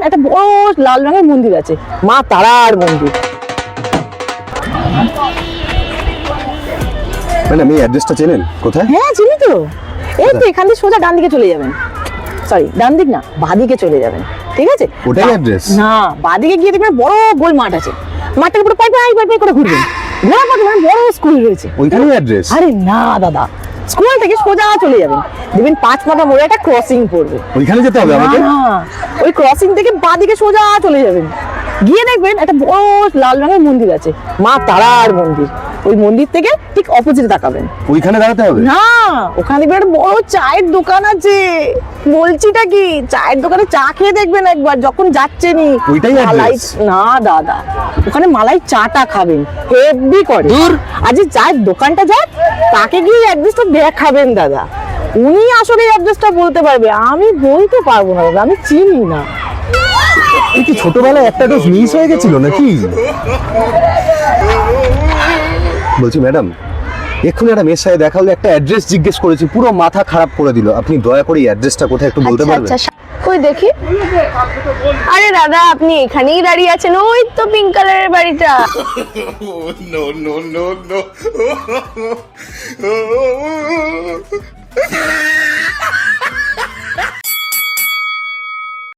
একটা বড় লাল রঙের মন্দির আছে, মা তারার মন্দির। ম্যাডাম এই অ্যাড্রেসটা চেনেন কোথায়? হ্যাঁ চিনি তো, এই তো এখান থেকে সোজা ডান দিকে চলে যাবেন, সরি ডান দিক না বাদিকে চলে যাবেন, ঠিক আছে? ওটাই অ্যাড্রেস? না, বাদিকে গিয়ে দেখবেন বড় গোল মাঠ আছে, মাঠটার উপরে পাই পাই পাই পাই করে ঘুরবেন, না মানে বড় স্কুল রয়েছে ওইখানেই অ্যাড্রেস? আরে না দাদা, স্কুল থেকে সোজা চলে যাবেন, দেখবেন 5 মাথা মোড়ে একটা ক্রসিং পড়বে, ওইখানে যেতে হবে আমাকে? না, ওই ক্রসিং থেকে বাদিকে সোজা চলে যাবেন, গিয়ে দেখবেন একটা বড় লাল রঙের মন্দির আছে, মা তারার মন্দির। ওই মন্দির থেকে ঠিক অপোজিটে তাকাবেন। ওইখানে দাঁড়াতে হবে? না, ওখানে দেখবেন একটা বড় চায়ের দোকান আছে, বলছিটা কি, চায়ের দোকানে চা খেয়ে দেখবেন একবার যখন যাচ্ছেনই। ওইটাই মালাই, address? না দাদা, ওখানে মালাই চাটা খাবেন, হেভি করে। আর যে চায়ের দোকানটা যায় তাকে গিয়ে অ্যাড্রেসটা দেখাবেন দাদা, উনি আসলে অ্যাড্রেসটা বলতে পারবে, আমি বলতে পারবো না দাদা, আমি চিনি না। এই কি ছোটবেলায় একটা ডোজ মিস হয়ে গেছিল নাকি? বলছি ম্যাডাম, এক্ষুনি একটা মেয়ের সাথে দেখা হলো, একটা অ্যাড্রেস জিজ্ঞেস করেছি, পুরো মাথা খারাপ করে দিল। আপনি দয়া করে এই অ্যাড্রেসটা কোথায় একটু বলতে পারবেন? কই দেখি। আরে দাদা আপনি এখানেই দাঁড়িয়ে আছেন, ওই তো পিঙ্ক কালারের বাড়িটা। no, no, no, no.